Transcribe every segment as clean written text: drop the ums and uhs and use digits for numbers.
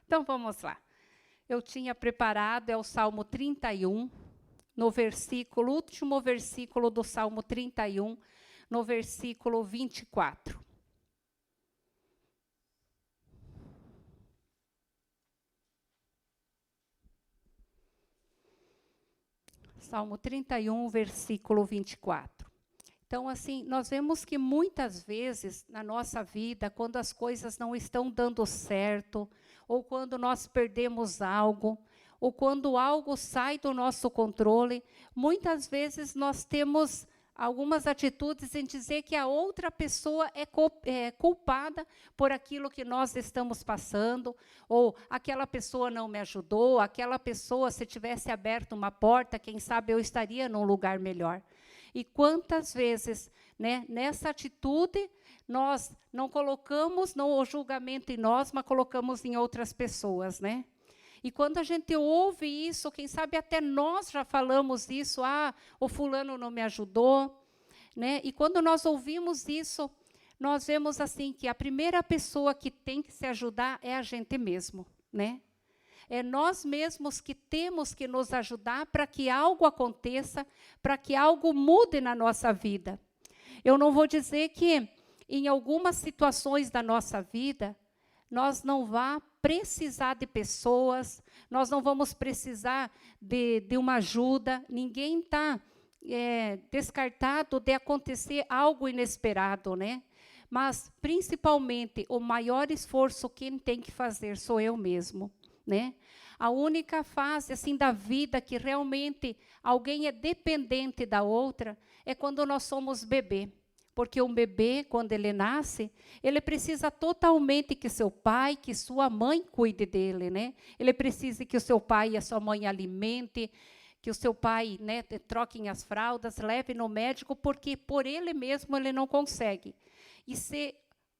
Então, vamos lá. Eu tinha preparado, é o Salmo 31, no versículo, último versículo do Salmo 31, no versículo 24. Salmo 31, versículo 24. Então, assim, nós vemos que muitas vezes na nossa vida, quando as coisas não estão dando certo, ou quando nós perdemos algo, ou quando algo sai do nosso controle, muitas vezes nós temos algumas atitudes em dizer que a outra pessoa é culpada por aquilo que nós estamos passando, ou aquela pessoa não me ajudou, aquela pessoa, se tivesse aberto uma porta, quem sabe eu estaria num lugar melhor. E quantas vezes, né, nessa atitude, nós não colocamos o julgamento em nós, mas colocamos em outras pessoas, né? E quando a gente ouve isso, quem sabe até nós já falamos isso, o fulano não me ajudou, né? E quando nós ouvimos isso, nós vemos assim que a primeira pessoa que tem que se ajudar é a gente mesmo, né? É nós mesmos que temos que nos ajudar para que algo aconteça, para que algo mude na nossa vida. Eu não vou dizer que em algumas situações da nossa vida, nós não vá precisar de pessoas, nós não vamos precisar de uma ajuda, ninguém está descartado de acontecer algo inesperado, né? Mas, principalmente, o maior esforço quem tem que fazer sou eu mesmo, né? A única fase assim da vida que realmente alguém é dependente da outra é quando nós somos bebê. Porque um bebê, quando ele nasce, ele precisa totalmente que seu pai, que sua mãe cuide dele, né? Ele precisa que o seu pai e a sua mãe alimente, que o seu pai, né, troquem as fraldas, leve no médico, porque por ele mesmo ele não consegue. E se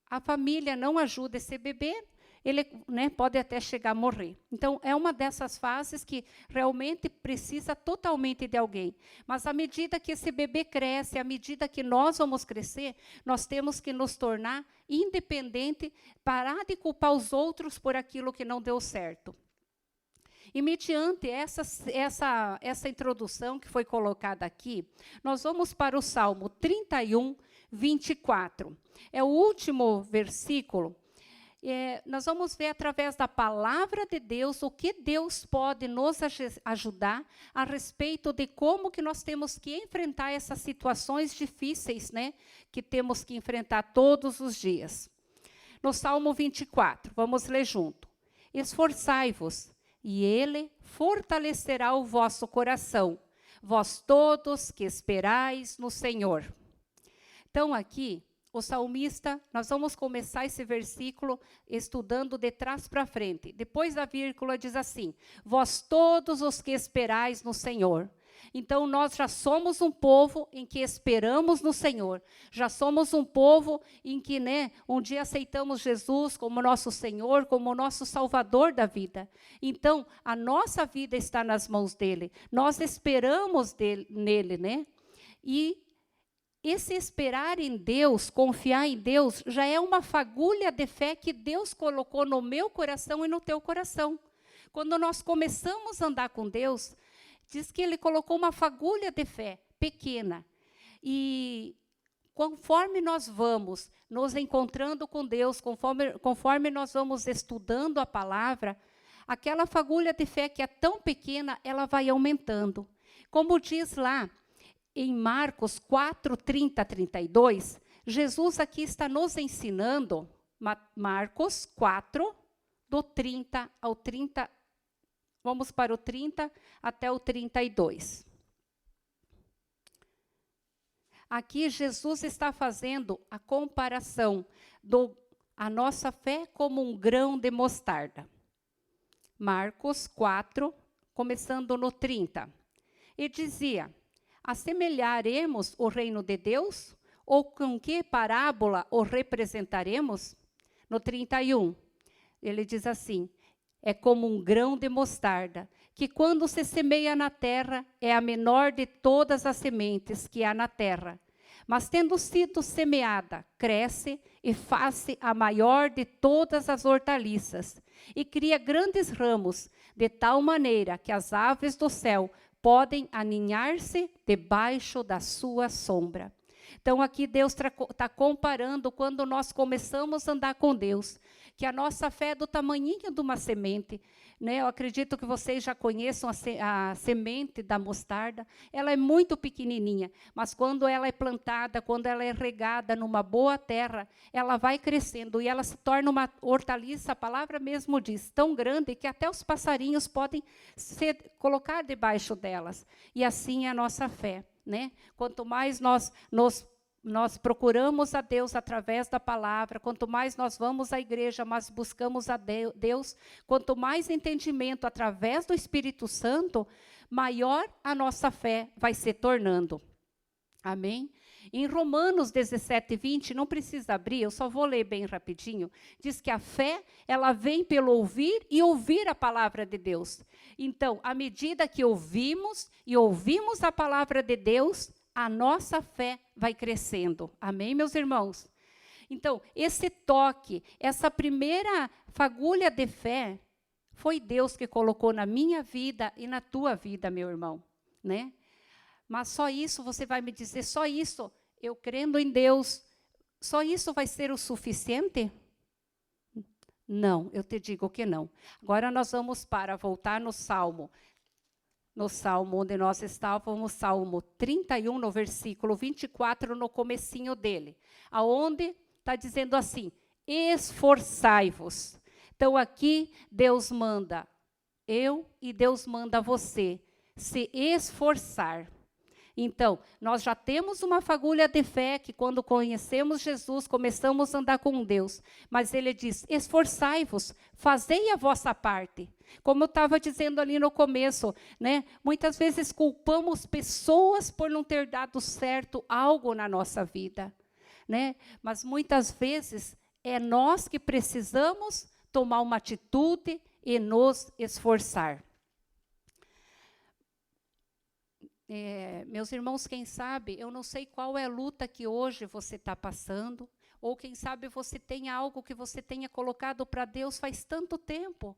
a família não ajuda esse bebê, ele, né, pode até chegar a morrer. Então, é uma dessas fases que realmente precisa totalmente de alguém. Mas, à medida que esse bebê cresce, à medida que nós vamos crescer, nós temos que nos tornar independentes, parar de culpar os outros por aquilo que não deu certo. E, mediante essa introdução que foi colocada aqui, nós vamos para o Salmo 31, 24. É o último versículo. Nós vamos ver através da palavra de Deus o que Deus pode nos ajudar a respeito de como que nós temos que enfrentar essas situações difíceis, né, que temos que enfrentar todos os dias. No Salmo 24, vamos ler junto. Esforçai-vos, e ele fortalecerá o vosso coração, vós todos que esperais no Senhor. Então, aqui, o salmista, nós vamos começar esse versículo estudando de trás para frente. Depois da vírgula diz assim, vós todos os que esperais no Senhor. Então, nós já somos um povo em que esperamos no Senhor. Já somos um povo em que, né, um dia aceitamos Jesus como nosso Senhor, como nosso Salvador da vida. Então, a nossa vida está nas mãos dele. Nós esperamos nele, né? E esse esperar em Deus, confiar em Deus, já é uma fagulha de fé que Deus colocou no meu coração e no teu coração. Quando nós começamos a andar com Deus, diz que Ele colocou uma fagulha de fé pequena. E conforme nós vamos nos encontrando com Deus, conforme nós vamos estudando a palavra, aquela fagulha de fé que é tão pequena, ela vai aumentando. Como diz lá, em Marcos 4, 30 a 32, Jesus aqui está nos ensinando, Marcos 4, do 30 ao 30, vamos para o 30 até o 32. Aqui Jesus está fazendo a comparação a nossa fé como um grão de mostarda. Marcos 4, começando no 30. E dizia, assemelharemos o reino de Deus? Ou com que parábola o representaremos? No 31, ele diz assim, é como um grão de mostarda, que quando se semeia na terra, é a menor de todas as sementes que há na terra. Mas tendo sido semeada, cresce e faz-se a maior de todas as hortaliças, e cria grandes ramos, de tal maneira que as aves do céu podem aninhar-se debaixo da sua sombra. Então, aqui Deus está comparando quando nós começamos a andar com Deus, que a nossa fé é do tamanhinho de uma semente, né? Eu acredito que vocês já conheçam a semente da mostarda. Ela é muito pequenininha, mas quando ela é plantada, quando ela é regada numa boa terra, ela vai crescendo e ela se torna uma hortaliça, a palavra mesmo diz, tão grande que até os passarinhos podem colocar debaixo delas. E assim é a nossa fé, né? Quanto mais nós procuramos a Deus através da palavra, quanto mais nós vamos à igreja, mas buscamos a Deus, quanto mais entendimento através do Espírito Santo, maior a nossa fé vai se tornando. Amém? Em Romanos 17, 20, não precisa abrir, eu só vou ler bem rapidinho, diz que a fé, ela vem pelo ouvir e ouvir a palavra de Deus. Então, à medida que ouvimos a palavra de Deus, a nossa fé vai crescendo. Amém, meus irmãos? Então, esse toque, essa primeira fagulha de fé, foi Deus que colocou na minha vida e na tua vida, meu irmão, né? Mas só isso, você vai me dizer, só isso, eu crendo em Deus, só isso vai ser o suficiente? Não, eu te digo que não. Agora nós vamos voltar no Salmo onde nós estávamos, Salmo 31, no versículo 24, no comecinho dele, aonde está dizendo assim, esforçai-vos. Então aqui Deus manda eu e Deus manda você se esforçar. Então, nós já temos uma fagulha de fé que quando conhecemos Jesus, começamos a andar com Deus. Mas ele diz, esforçai-vos, fazei a vossa parte. Como eu estava dizendo ali no começo, né? Muitas vezes culpamos pessoas por não ter dado certo algo na nossa vida, né? Mas muitas vezes é nós que precisamos tomar uma atitude e nos esforçar. Meus irmãos, quem sabe, eu não sei qual é a luta que hoje você está passando, ou quem sabe você tem algo que você tenha colocado para Deus faz tanto tempo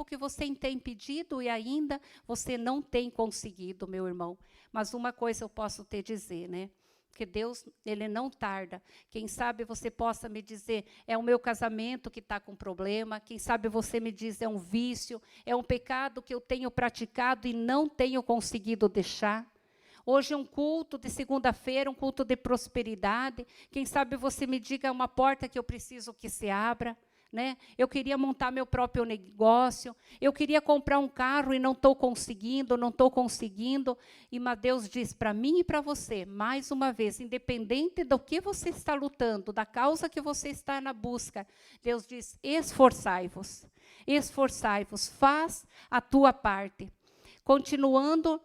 que você tem pedido e ainda você não tem conseguido, meu irmão. Mas uma coisa eu posso te dizer, né? Que Deus, ele não tarda. Quem sabe você possa me dizer, é o meu casamento que está com problema. Quem sabe você me diz, é um vício, é um pecado que eu tenho praticado e não tenho conseguido deixar. Hoje é um culto de segunda-feira, um culto de prosperidade. Quem sabe você me diga, é uma porta que eu preciso que se abra. Né? Eu queria montar meu próprio negócio, eu queria comprar um carro e não estou conseguindo. E mas Deus diz para mim e para você, mais uma vez, independente do que você está lutando, da causa que você está na busca, Deus diz, esforçai-vos, faz a tua parte. Continuando,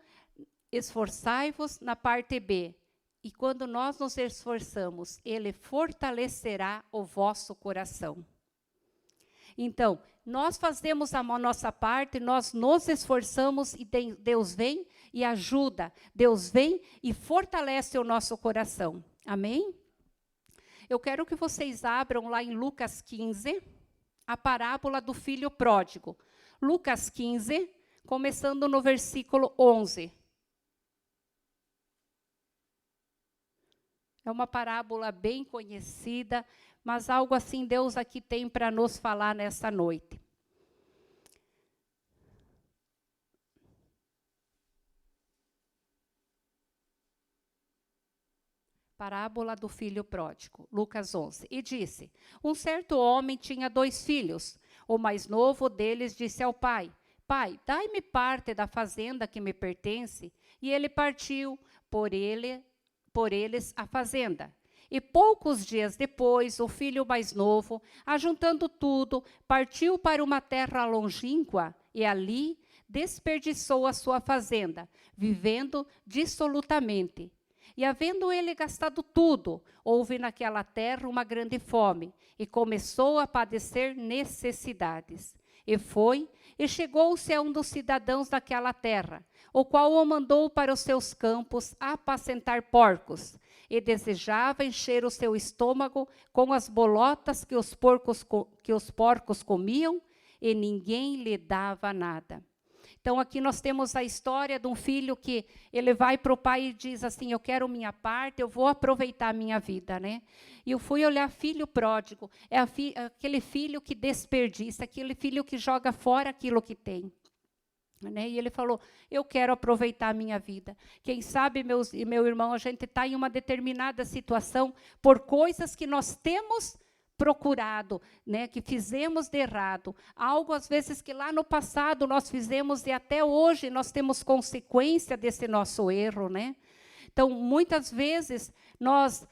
esforçai-vos na parte B. E quando nós nos esforçamos, Ele fortalecerá o vosso coração. Então, nós fazemos a nossa parte, nós nos esforçamos e Deus vem e ajuda. Deus vem e fortalece o nosso coração. Amém? Eu quero que vocês abram lá em Lucas 15, a parábola do filho pródigo. Lucas 15, começando no versículo 11. É uma parábola bem conhecida, mas algo assim Deus aqui tem para nos falar nessa noite. Parábola do filho pródigo, Lucas 11. E disse, um certo homem tinha 2 filhos. O mais novo deles disse ao pai, pai, dai-me parte da fazenda que me pertence. E ele partiu por eles a fazenda. E poucos dias depois, o filho mais novo, ajuntando tudo, partiu para uma terra longínqua e ali desperdiçou a sua fazenda, vivendo dissolutamente. E havendo ele gastado tudo, houve naquela terra uma grande fome, e começou a padecer necessidades. E foi, e chegou-se a um dos cidadãos daquela terra, o qual o mandou para os seus campos a apacentar porcos. e desejava encher o seu estômago com as bolotas que os porcos comiam, e ninguém lhe dava nada. Então, aqui nós temos a história de um filho que ele vai para o pai e diz assim, eu quero minha parte, eu vou aproveitar a minha vida, né? E eu fui olhar filho pródigo, é aquele filho que desperdiça, aquele filho que joga fora aquilo que tem. Né? E ele falou, eu quero aproveitar a minha vida. Quem sabe, meu irmão, a gente está em uma determinada situação por coisas que nós temos procurado, né, que fizemos de errado, algo às vezes que lá no passado nós fizemos e até hoje nós temos consequência desse nosso erro, né? Então, muitas vezes nós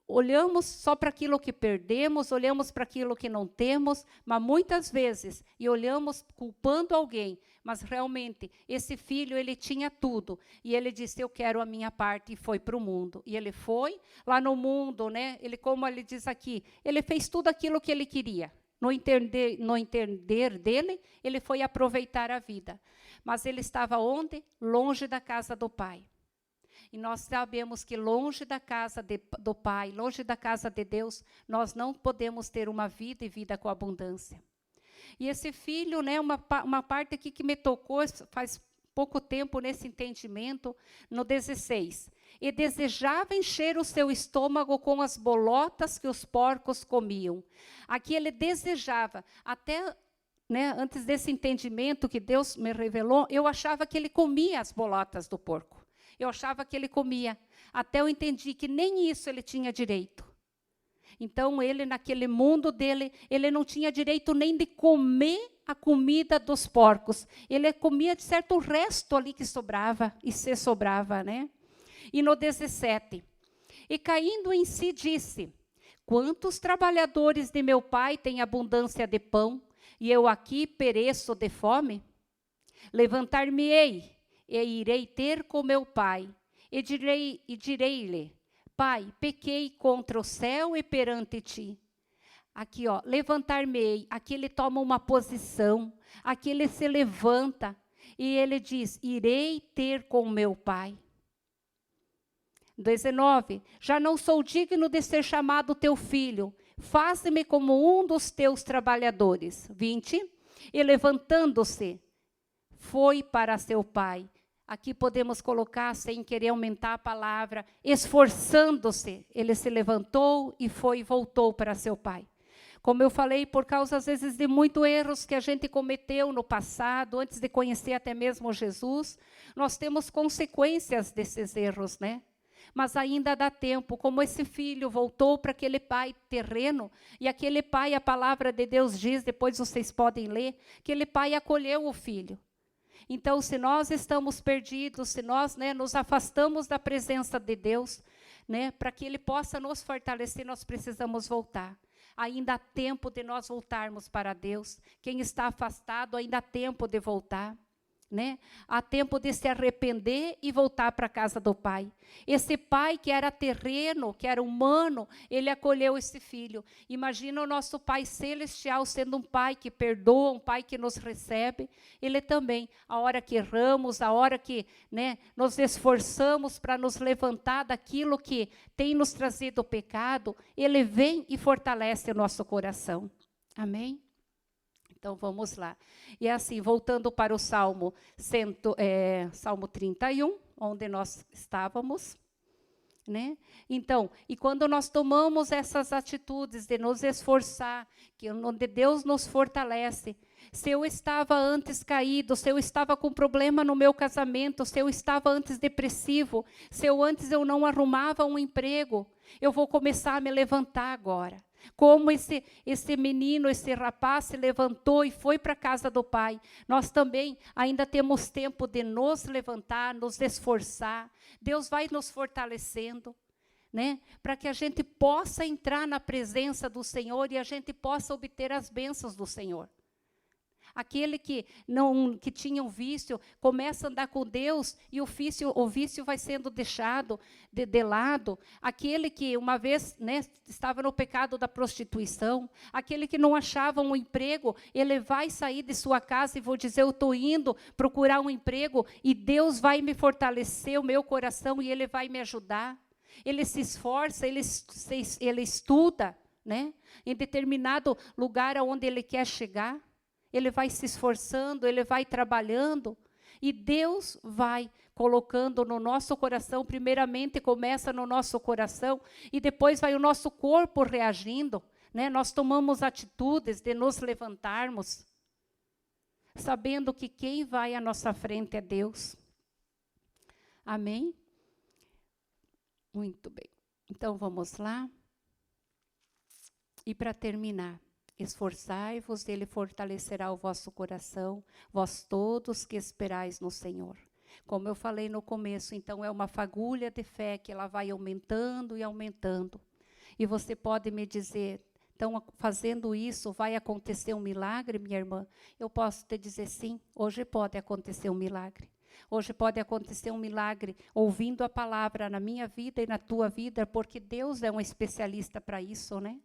olhamos só para aquilo que perdemos, olhamos para aquilo que não temos, mas muitas vezes, e olhamos culpando alguém, mas realmente esse filho, ele tinha tudo, e ele disse, eu quero a minha parte, e foi para o mundo. E ele foi lá no mundo, né? Ele, como ele diz aqui, ele fez tudo aquilo que ele queria. No entender dele, ele foi aproveitar a vida. Mas ele estava onde? Longe da casa do pai. E nós sabemos que longe da casa do Pai, longe da casa de Deus, nós não podemos ter uma vida e vida com abundância. E esse filho, né, uma parte aqui que me tocou faz pouco tempo nesse entendimento, no 16. E desejava encher o seu estômago com as bolotas que os porcos comiam. Aqui ele desejava, até, né, antes desse entendimento que Deus me revelou, eu achava que ele comia as bolotas do porco. Eu achava que ele comia, até eu entendi que nem isso ele tinha direito. Então, ele, naquele mundo dele, ele não tinha direito nem de comer a comida dos porcos. Ele comia, de certo, o resto ali que sobrava, e se sobrava, né? E no 17, e caindo em si disse, quantos trabalhadores de meu pai têm abundância de pão, e eu aqui pereço de fome? Levantar-me-ei, e irei ter com meu pai, e direi-lhe, Pai, pequei contra o céu e perante ti. Aqui, ó, levantar-me-ei, aqui ele toma uma posição, aqui ele se levanta, e ele diz, irei ter com meu pai. 19, já não sou digno de ser chamado teu filho, faze-me como um dos teus trabalhadores. 20, e levantando-se, foi para seu pai. Aqui podemos colocar, sem querer aumentar a palavra, esforçando-se. Ele se levantou e foi e voltou para seu pai. Como eu falei, por causa, às vezes, de muitos erros que a gente cometeu no passado, antes de conhecer até mesmo Jesus, nós temos consequências desses erros, né? Mas ainda dá tempo, como esse filho voltou para aquele pai terreno, e aquele pai, a palavra de Deus diz, depois vocês podem ler, que aquele pai acolheu o filho. Então, se nós estamos perdidos, se nós, né, nos afastamos da presença de Deus, né, para que Ele possa nos fortalecer, nós precisamos voltar. Ainda há tempo de nós voltarmos para Deus. Quem está afastado, ainda há tempo de voltar. Né? Há tempo de se arrepender e voltar para a casa do pai. Esse pai que era terreno, que era humano, ele acolheu esse filho. Imagina o nosso Pai Celestial sendo um pai que perdoa, um pai que nos recebe. Ele também, a hora que erramos, a hora que, né, nos esforçamos para nos levantar daquilo que tem nos trazido o pecado, ele vem e fortalece o nosso coração. Amém? Então, vamos lá. E assim, voltando para o Salmo 31, onde nós estávamos, né? Então, e quando nós tomamos essas atitudes de nos esforçar, onde Deus nos fortalece, se eu estava antes caído, se eu estava com problema no meu casamento, se eu estava antes depressivo, se antes eu não arrumava um emprego, eu vou começar a me levantar agora. Como esse menino, esse rapaz se levantou e foi para a casa do pai, nós também ainda temos tempo de nos levantar, nos esforçar. Deus vai nos fortalecendo, né? Para que a gente possa entrar na presença do Senhor e a gente possa obter as bênçãos do Senhor. Aquele que tinha um vício, começa a andar com Deus e o vício vai sendo deixado de lado. Aquele que uma vez, né, estava no pecado da prostituição, aquele que não achava um emprego, ele vai sair de sua casa e vou dizer, eu estou indo procurar um emprego e Deus vai me fortalecer o meu coração e Ele vai me ajudar. ele se esforça, ele estuda, né? Em determinado lugar aonde ele quer chegar, ele vai se esforçando, ele vai trabalhando, e Deus vai colocando no nosso coração, primeiramente começa no nosso coração, e depois vai o nosso corpo reagindo, né? Nós tomamos atitudes de nos levantarmos, sabendo que quem vai à nossa frente é Deus. Amém? Muito bem. Então, vamos lá. E para terminar, esforçai-vos, ele fortalecerá o vosso coração, vós todos que esperais no Senhor. Como eu falei no começo, então é uma fagulha de fé que ela vai aumentando e aumentando. E você pode me dizer, então, fazendo isso, vai acontecer um milagre, minha irmã? Eu posso te dizer sim, hoje pode acontecer um milagre. Hoje pode acontecer um milagre ouvindo a palavra na minha vida e na tua vida, porque Deus é um especialista para isso, né?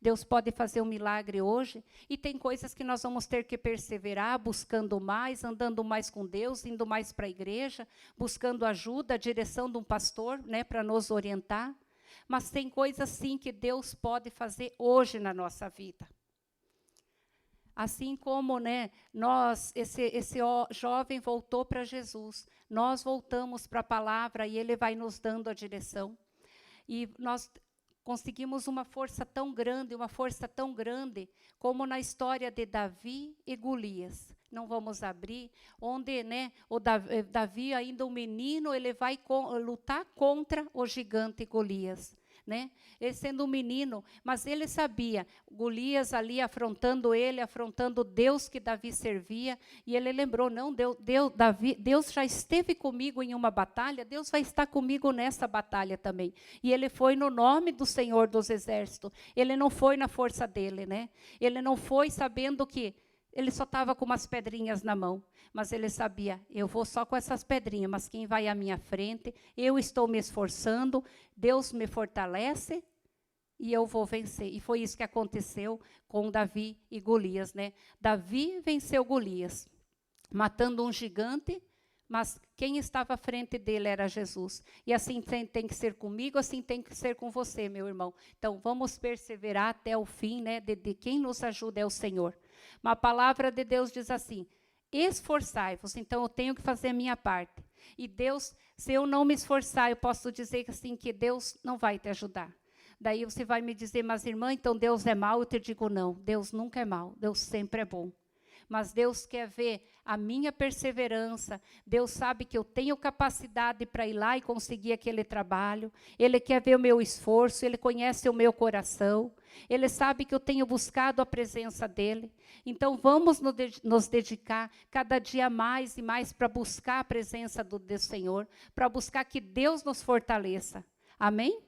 Deus pode fazer um milagre hoje, e tem coisas que nós vamos ter que perseverar, buscando mais, andando mais com Deus, indo mais para a igreja, buscando ajuda, a direção de um pastor, né, para nos orientar. Mas tem coisas sim que Deus pode fazer hoje na nossa vida. Assim como, né, esse jovem voltou para Jesus, nós voltamos para a palavra e ele vai nos dando a direção. E nós conseguimos uma força tão grande, como na história de Davi e Golias. Não vamos abrir, onde, né, Davi, ainda um menino, ele vai lutar contra o gigante Golias. Né? Ele sendo um menino, mas ele sabia, Golias ali afrontando Deus que Davi servia, e ele lembrou, não, Deus já esteve comigo em uma batalha, Deus vai estar comigo nessa batalha também. E ele foi no nome do Senhor dos Exércitos, ele não foi na força dele, né? Ele não foi sabendo que ele só estava com umas pedrinhas na mão, mas ele sabia, eu vou só com essas pedrinhas, mas quem vai à minha frente, eu estou me esforçando, Deus me fortalece e eu vou vencer. E foi isso que aconteceu com Davi e Golias, né? Davi venceu Golias, matando um gigante, mas quem estava à frente dele era Jesus. E assim tem que ser comigo, assim tem que ser com você, meu irmão. Então, vamos perseverar até o fim, né? De quem nos ajuda é o Senhor. Uma palavra de Deus diz assim, esforçai-vos, então eu tenho que fazer a minha parte. E Deus, se eu não me esforçar, eu posso dizer assim, que Deus não vai te ajudar. Daí você vai me dizer, mas irmã, então Deus é mau? Eu te digo, não, Deus nunca é mau, Deus sempre é bom. Mas Deus quer ver a minha perseverança, Deus sabe que eu tenho capacidade para ir lá e conseguir aquele trabalho, Ele quer ver o meu esforço, Ele conhece o meu coração, Ele sabe que eu tenho buscado a presença dEle. Então vamos nos dedicar cada dia mais e mais para buscar a presença do Senhor, para buscar que Deus nos fortaleça. Amém?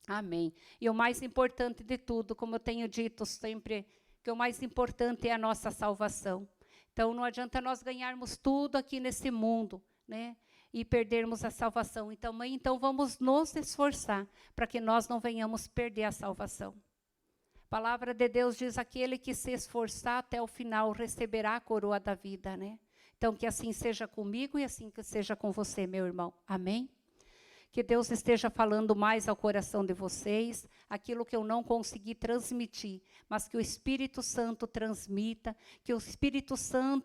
Amém. E o mais importante de tudo, como eu tenho dito sempre, que o mais importante é a nossa salvação. Então, não adianta nós ganharmos tudo aqui nesse mundo, né, e perdermos a salvação. Então, mãe, então vamos nos esforçar para que nós não venhamos perder a salvação. A palavra de Deus diz, aquele que se esforçar até o final receberá a coroa da vida, né? Então, que assim seja comigo e assim que seja com você, meu irmão. Amém? Que Deus esteja falando mais ao coração de vocês, aquilo que eu não consegui transmitir, mas que o Espírito Santo transmita, que o Espírito Santo